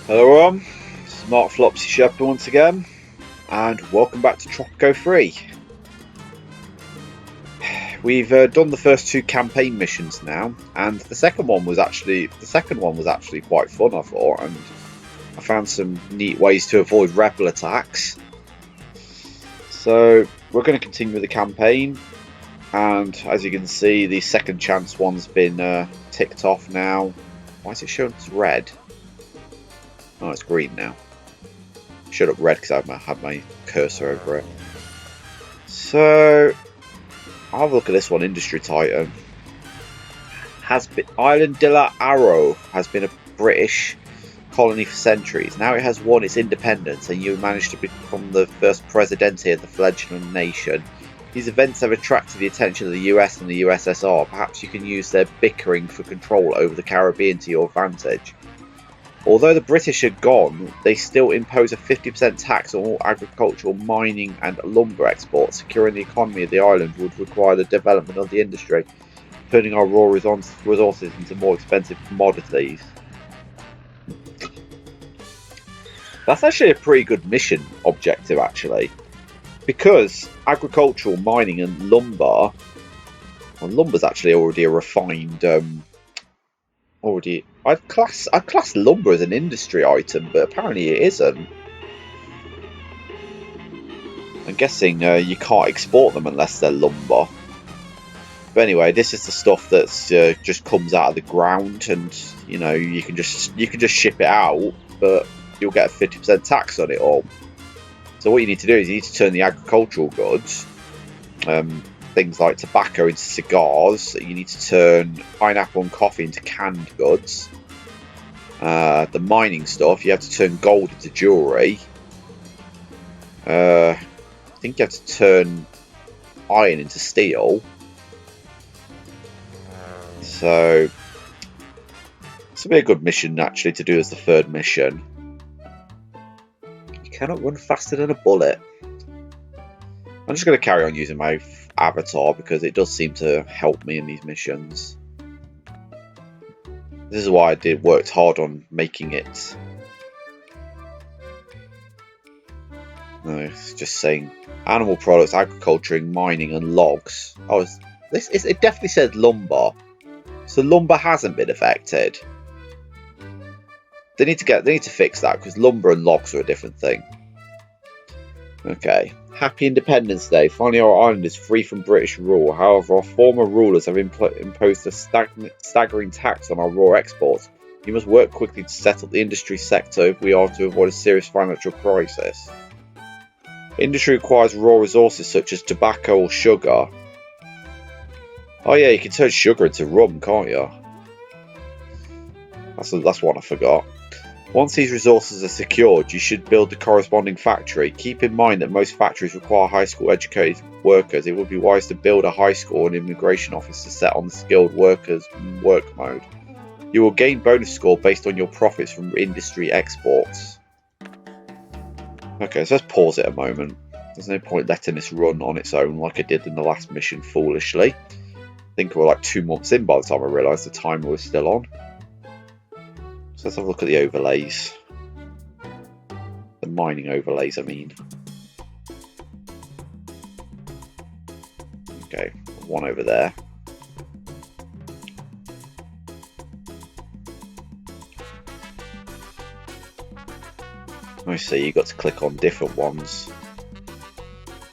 Hello everyone, this is Where Flopsy Shepherd once again, and welcome back to Tropico 3. We've done the first two campaign missions now, and the second one was actually quite fun, I thought, and I found some neat ways to avoid rebel attacks. So we're going to continue with the campaign, and as you can see, the second chance one's been ticked off now. Why is it showing as red? Oh, it's green now. Showed up red because I had my cursor over it. So, I'll have a look at this one. Industry Titan Island de la Arrow has been a British colony for centuries. Now it has won its independence, and you managed to become the first presidente of the fledgling nation. These events have attracted the attention of the US and the USSR. Perhaps you can use their bickering for control over the Caribbean to your advantage. Although the British are gone, they still impose a 50% tax on all agricultural, mining and lumber exports. Securing the economy of the island would require the development of the industry, turning our raw resources into more expensive commodities. That's actually a pretty good mission objective, actually. Because agricultural, mining and lumber... Well, lumber's actually already a refined... I'd class lumber as an industry item, but apparently it isn't. I'm guessing you can't export them unless they're lumber. But anyway, this is the stuff that's just comes out of the ground, and you know you can just ship it out, but you'll get a 50% tax on it all. So what you need to do is you need to turn the agricultural goods, things like tobacco into cigars. You need to turn pineapple and coffee into canned goods. The mining stuff, you have to turn gold into jewellery. I think you have to turn iron into steel. So this will be a good mission actually to do as the third mission. You cannot run faster than a bullet. I'm just going to carry on using my avatar because it does seem to help me in these missions. This is why I worked hard on making it. No, it's just saying animal products, agriculture, mining, and logs. Oh, it definitely said lumber. So lumber hasn't been affected. They need to fix that because lumber and logs are a different thing. Okay. Happy Independence Day. Finally, our island is free from British rule. However, our former rulers have imposed a staggering tax on our raw exports. We must work quickly to settle the industry sector if we are to avoid a serious financial crisis. Industry requires raw resources such as tobacco or sugar. Oh yeah, you can turn sugar into rum, can't you? That's one I forgot. Once these resources are secured, you should build the corresponding factory. Keep in mind that most factories require high school educated workers. It would be wise to build a high school and immigration office to set on the skilled workers work mode. You will gain bonus score based on your profits from industry exports. Okay, so let's pause it a moment. There's no point letting this run on its own like I did in the last mission foolishly. I think we're like 2 months in by the time I realised the timer was still on. So let's have a look at the overlays. The mining overlays, I mean. Okay, one over there. I see, you got to click on different ones.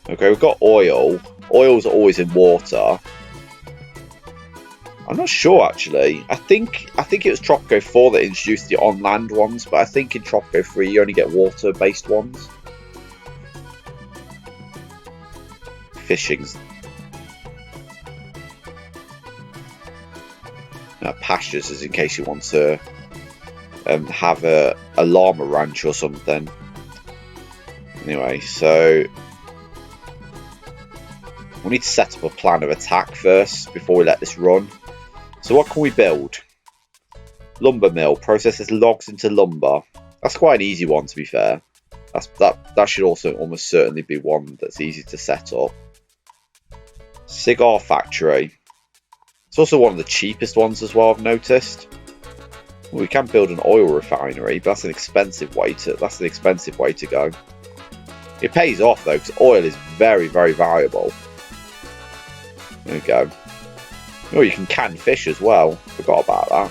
Okay, we've got oil. Oil's always in water. I'm not sure actually. I think it was Tropico 4 that introduced the on-land ones, but I think in Tropico 3 you only get water-based ones. Fishing's pastures is in case you want to have a llama ranch or something. Anyway, so we need to set up a plan of attack first before we let this run. So what can we build? Lumber mill processes logs into lumber. That's quite an easy one, to be fair. That should also almost certainly be one that's easy to set up. Cigar factory. It's also one of the cheapest ones as well, I've noticed. Well, we can build an oil refinery, but that's an expensive way to go. It pays off though, because oil is very, very valuable. There we go. Oh, you can can fish as well. Forgot about that.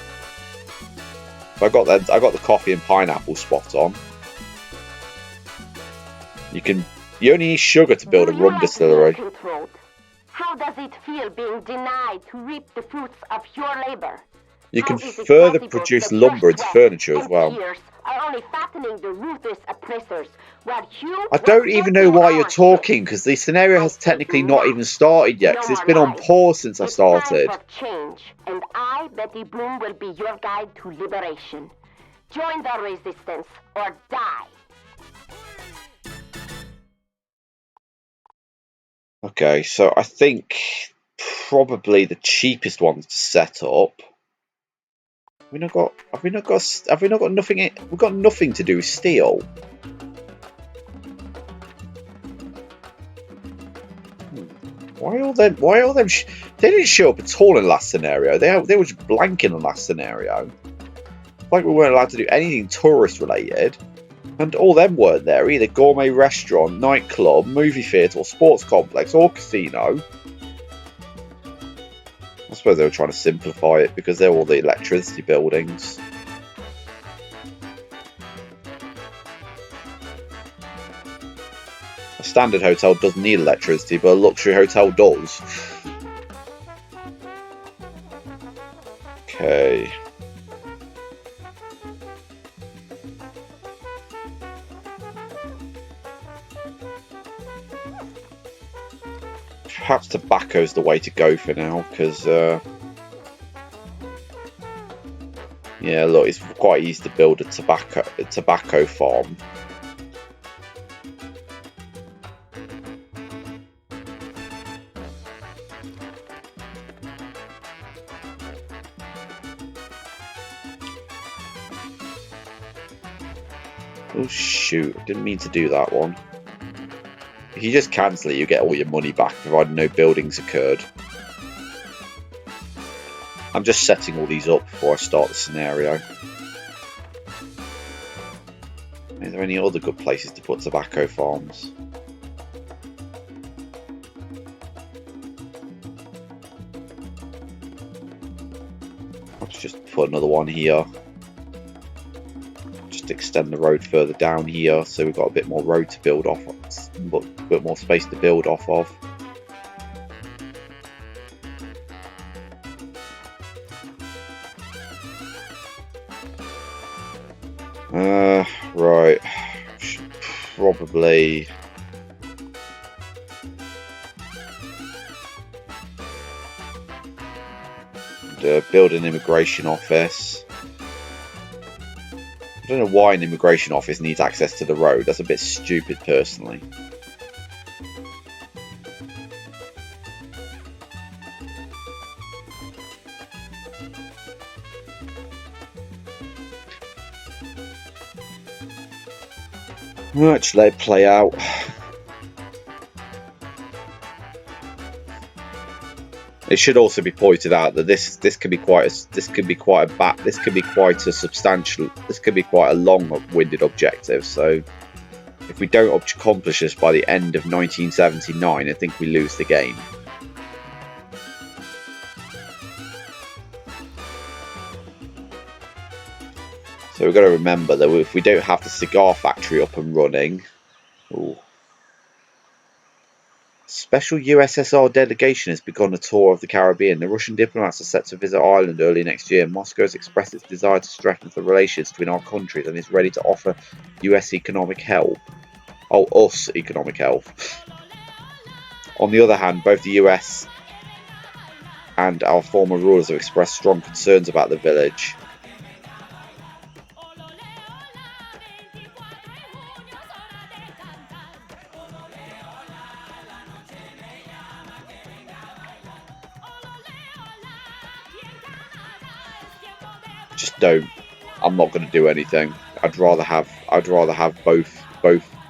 So I got the coffee and pineapple spot on. You only need sugar to build a rum distillery. How does it feel being denied to reap the fruits of your labor? You can further produce lumber into furniture as well. Are only fattening the ruthless oppressors, while you I don't even know why you're talking, because the scenario has technically not even started yet, because it's been on pause since I started. It's time for change, and I, Betty Bloom, will be your guide to liberation. Join the resistance or die. Okay, so I think probably the cheapest ones to set up. Have we not got nothing? We've got nothing to do with steel. Why all them? They didn't show up at all in the last scenario. They were just blank in the last scenario. Like we weren't allowed to do anything tourist related, and all them weren't there either. Gourmet restaurant, nightclub, movie theatre, or sports complex, or casino. I suppose they were trying to simplify it because they're all the electricity buildings. A standard hotel doesn't need electricity, but a luxury hotel does. Okay. Perhaps tobacco's the way to go for now, because yeah, look, it's quite easy to build a tobacco farm. Oh shoot, I didn't mean to do that one. If you just cancel it, you get all your money back, provided no buildings occurred. I'm just setting all these up before I start the scenario. Are there any other good places to put tobacco farms? Let's just put another one here. Just extend the road further down here, so we've got a bit more road to build off of, but a bit more space to build off of. Right. Should probably build an immigration office. I don't know why an immigration office needs access to the road. That's a bit stupid, personally. Let's let it play out. It should also be pointed out that this could be quite a long-winded objective. So if we don't accomplish this by the end of 1979, I think we lose the game. So we've got to remember that if we don't have the cigar factory up and running, ooh. Special USSR delegation has begun a tour of the Caribbean. The Russian diplomats are set to visit Ireland early next year. Moscow has expressed its desire to strengthen the relations between our countries and is ready to offer US economic help. Oh, us economic help. On the other hand, both the US and our former rulers have expressed strong concerns about the village. Just don't. I'm not going to do anything. I'd rather have both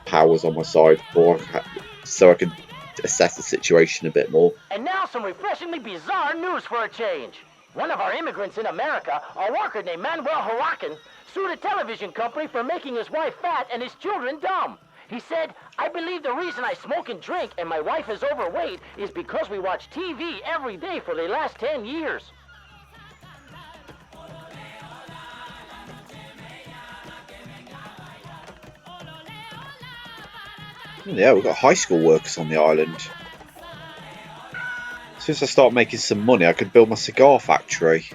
powers on my side, so I can assess the situation a bit more. And now some refreshingly bizarre news for a change. One of our immigrants in America, a worker named Manuel Huracan, sued a television company for making his wife fat and his children dumb. He said, "I believe the reason I smoke and drink and my wife is overweight is because we watch TV every day for the last 10 years. Yeah, we've got high school workers on the island. As soon as I start making some money, I could build my cigar factory.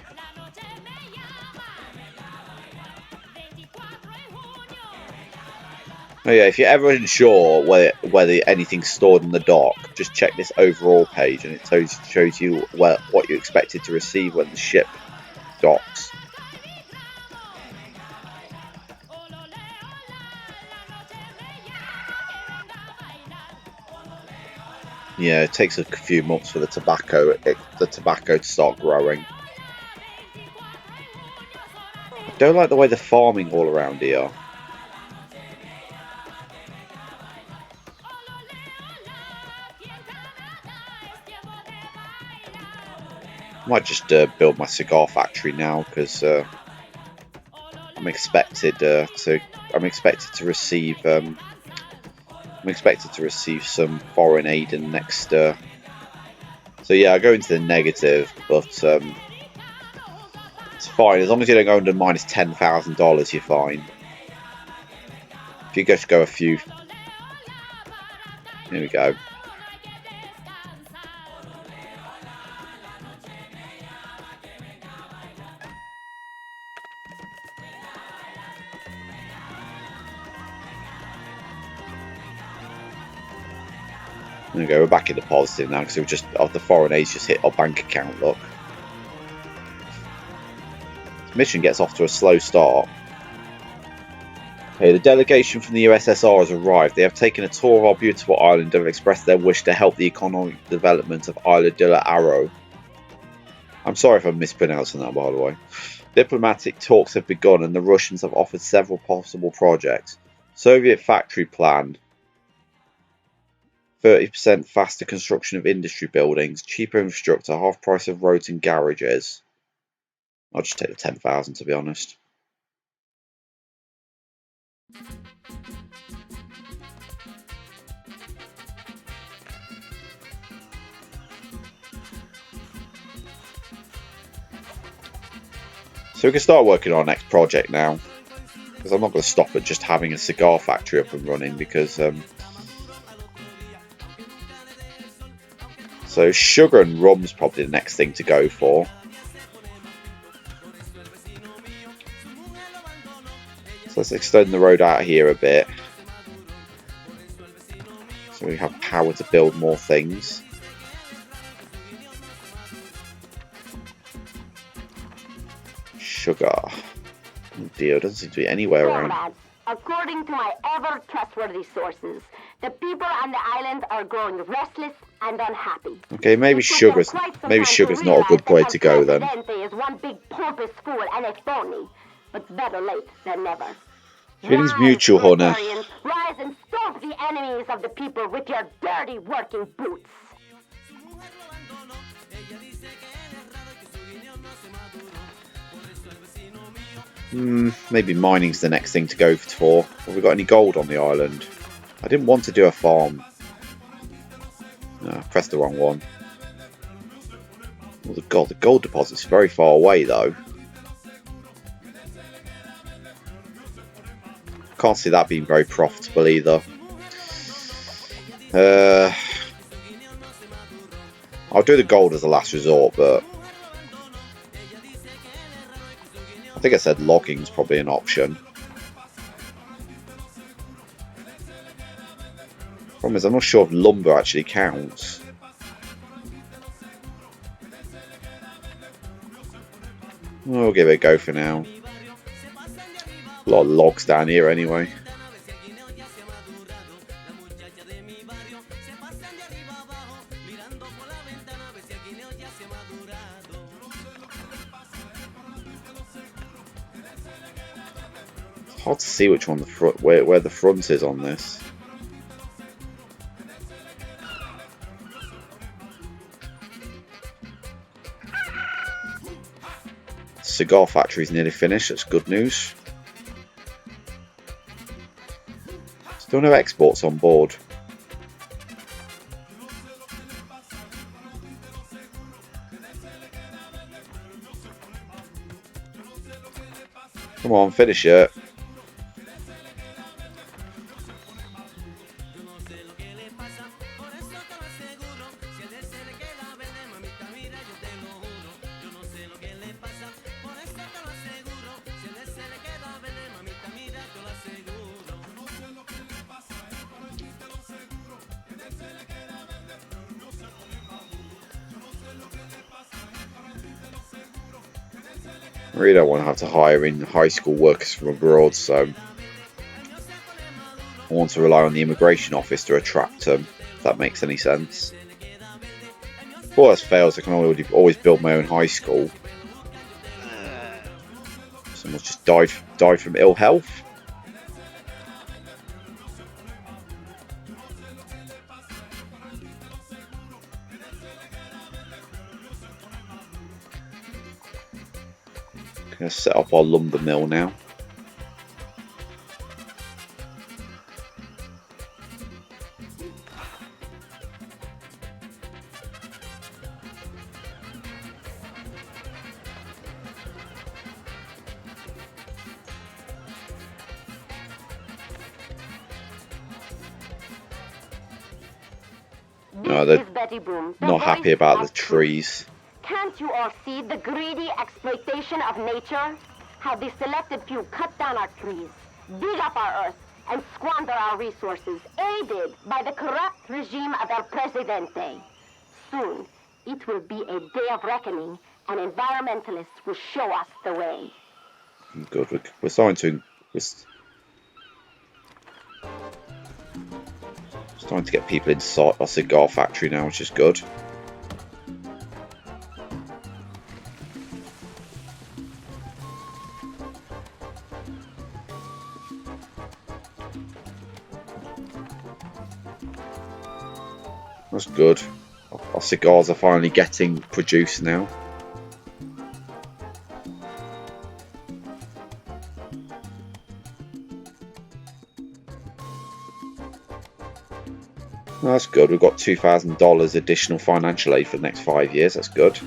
Oh yeah, if you're ever unsure whether anything's stored in the dock, just check this overall page and it shows you what you expected to receive when the ship docks. Yeah, it takes a few months for the tobacco to start growing. I don't like the way the farming all around here. I might just build my cigar factory now because I'm expected to receive some foreign aid in the next. So yeah, I go into the negative, but it's fine as long as you don't go under minus $10,000. You're fine. If you just go a few, here we go. There we go, we're back into positive now because we've just the foreign aid's just hit our bank account. Look, this mission gets off to a slow start. Okay, the delegation from the USSR has arrived. They have taken a tour of our beautiful island and have expressed their wish to help the economic development of Isla de la Arro. I'm sorry if I'm mispronouncing that, by the way. Diplomatic talks have begun and the Russians have offered several possible projects. Soviet factory plan. 30% faster construction of industry buildings, cheaper infrastructure, half price of roads and garages. I'll just take the 10,000 to be honest. So we can start working on our next project now. Because I'm not going to stop at just having a cigar factory up and running because so sugar and rum's probably the next thing to go for. So let's extend the road out here a bit. So we have power to build more things. Sugar. Oh dear, it doesn't seem to be anywhere around. Comrades, according to my ever-trustworthy sources, the people on the island are growing restless and unhappy. Okay, maybe sugar's not a good way to go then. Is one big pompous fool and a phony, but better late than never. Feelings mutual, Hunter. Rise and stomp the enemies of the people with your dirty working boots. Maybe mining's the next thing to go for. Have we got any gold on the island? I didn't want to do a farm. No, I pressed the wrong one. Oh, the gold deposit's very far away though. Can't see that being very profitable either. I'll do the gold as a last resort, but I think I said logging's probably an option. Problem is, I'm not sure if lumber actually counts. We'll give it a go for now. A lot of logs down here anyway. It's hard to see which one where the front is on this. cigar factory is nearly finished. That's good news. Still no exports on board. Come on, finish it. I really don't want to have to hire in high school workers from abroad, so I want to rely on the immigration office to attract them, if that makes any sense. If all else fails, I can always build my own high school. Someone's just died from ill health. Gonna set up our lumber mill now. No, they're not happy about the trees. Can't you all see the greedy exploitation of nature? How these selected few cut down our trees, dig up our earth, and squander our resources, aided by the corrupt regime of El Presidente. Soon, it will be a day of reckoning, and environmentalists will show us the way. Good, we're starting to get people inside our cigar factory now, which is good. That's good. Our cigars are finally getting produced now. That's good. We've got $2,000 additional financial aid for the next 5 years. That's good.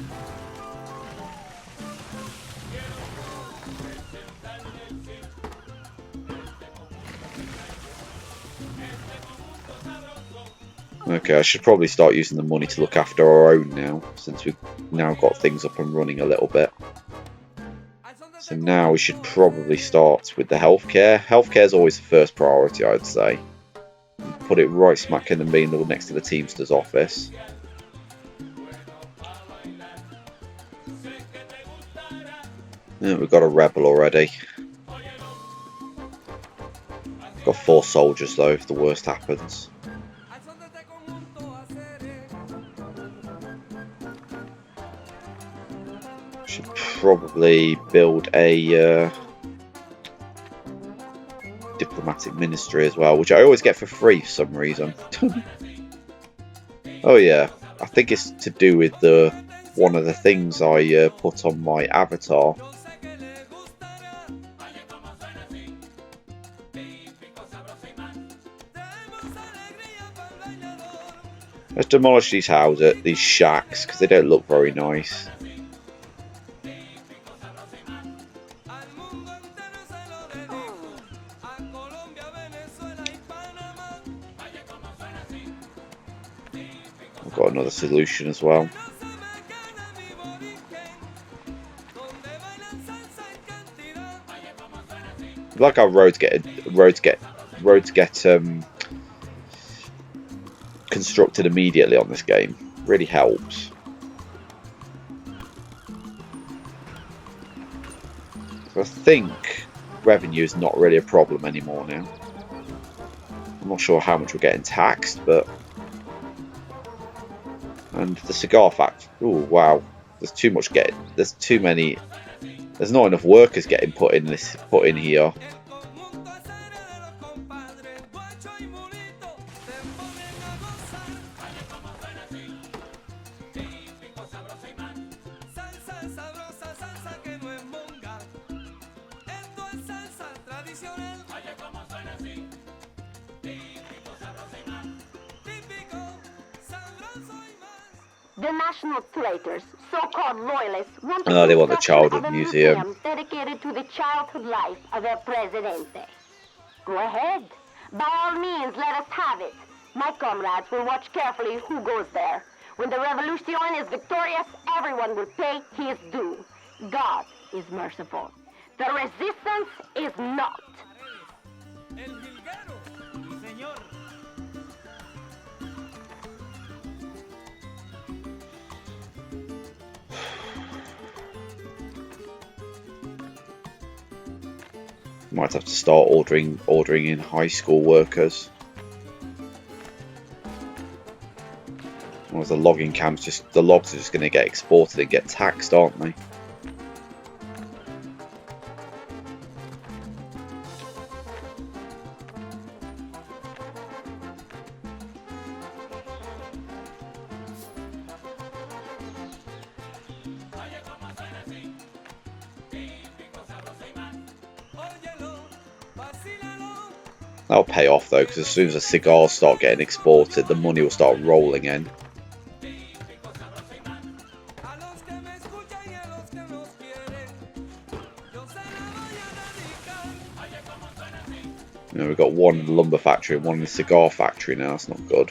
Okay, I should probably start using the money to look after our own now, since we've now got things up and running a little bit. So now we should probably start with the healthcare. Healthcare is always the first priority, I'd say. Put it right smack in the middle next to the Teamster's office. Yeah, we've got a rebel already. Got 4 soldiers though, if the worst happens. Should probably build a diplomatic ministry as well, which I always get for free for some reason. Oh yeah, I think it's to do with one of the things I put on my avatar. Let's demolish these houses, these shacks, because they don't look very nice. I've got another solution as well. I like how roads get constructed immediately on this game. Really helps. So I think revenue is not really a problem anymore now. I'm not sure how much we're getting taxed, but and the cigar factory. Oh wow, there's too much getting. There's too many. There's not enough workers getting put in here. The national traitors, so-called loyalists, want Oh, they want the construction childhood of a museum. dedicated to the childhood life of El Presidente. Go ahead. By all means, let us have it. My comrades will watch carefully who goes there. When the revolution is victorious, everyone will pay his due. God is merciful. The resistance is not. Might have to start ordering in high school workers. Or the logging camps, the logs are just going to get exported and get taxed, aren't they? That'll pay off though, because as soon as the cigars start getting exported, the money will start rolling in. You know, we've got one in the lumber factory and one in the cigar factory now. That's not good.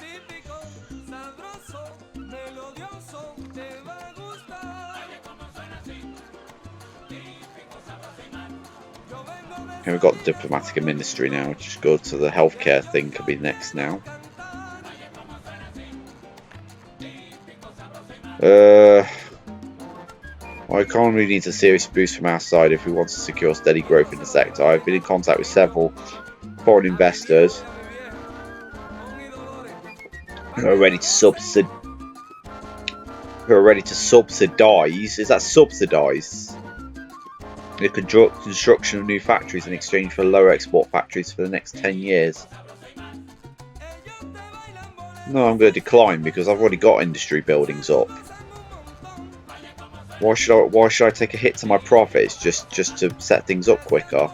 Okay, we've got the diplomatic and ministry now, which is good. So the healthcare thing could be next now. Our economy needs a serious boost from our side if we want to secure steady growth in the sector. I've been in contact with several foreign investors who are ready to subsidise. Is that subsidise? The construction of new factories in exchange for lower export factories for the next 10 years. No, I'm going to decline because I've already got industry buildings up. Why should I take a hit to my profits just to set things up quicker?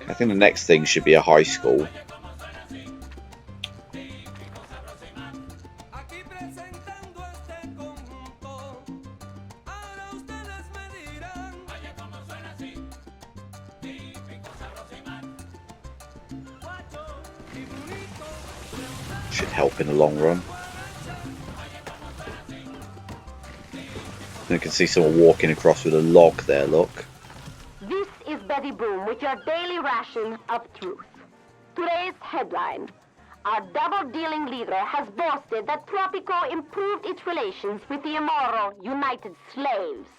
I think the next thing should be a high school. Should help in the long run. You can see someone walking across with a log there, look. This is Betty Boom with your daily ration of truth. Today's headline. Our double-dealing leader has boasted that Tropico improved its relations with the immoral United Slaves.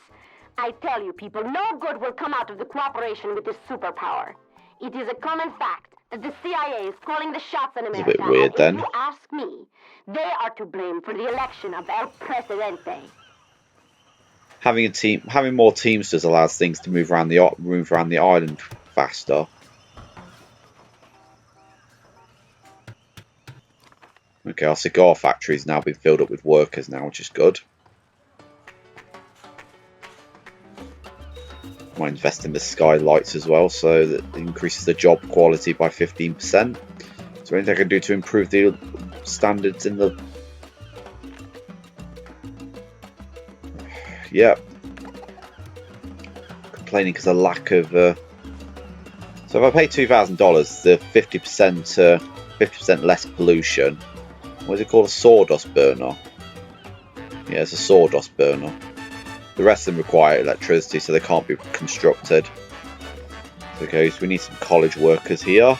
I tell you people, no good will come out of the cooperation with this superpower. It is a common fact that the CIA is calling the shots in America. It's a bit weird then. If you ask me, they are to blame for the election of El Presidente. Having more teamsters allows things to move around the island faster. Okay, our cigar factory's now been filled up with workers now, which is good. I might invest in the skylights as well, so that it increases the job quality by 15%. Is there anything I can do to improve the standards in the... Yep. Complaining because of lack of... So if I pay $2,000, the 50% less pollution. What is it called? A sawdust burner? Yeah, it's a sawdust burner. The rest of them require electricity, so they can't be constructed. Okay, so we need some college workers here.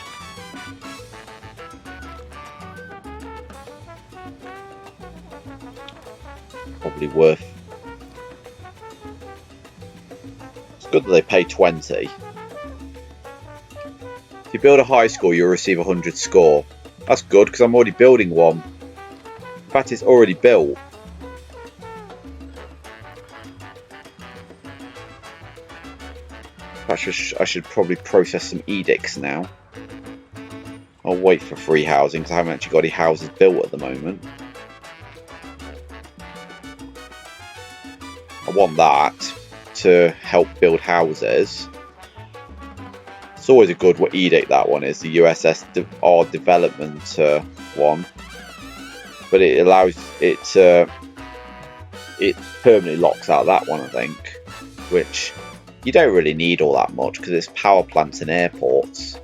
Probably worth... It's good that they pay 20. If you build a high school, you'll receive 100 score. That's good, because I'm already building one. In fact, it's already built. I should probably process some edicts now. I'll wait for free housing, because I haven't actually got any houses built at the moment. I want that to help build houses. It's always a good edict, that one is, the USSR development one. But it allows it permanently locks out that one, I think, which you don't really need all that much because it's power plants and airports.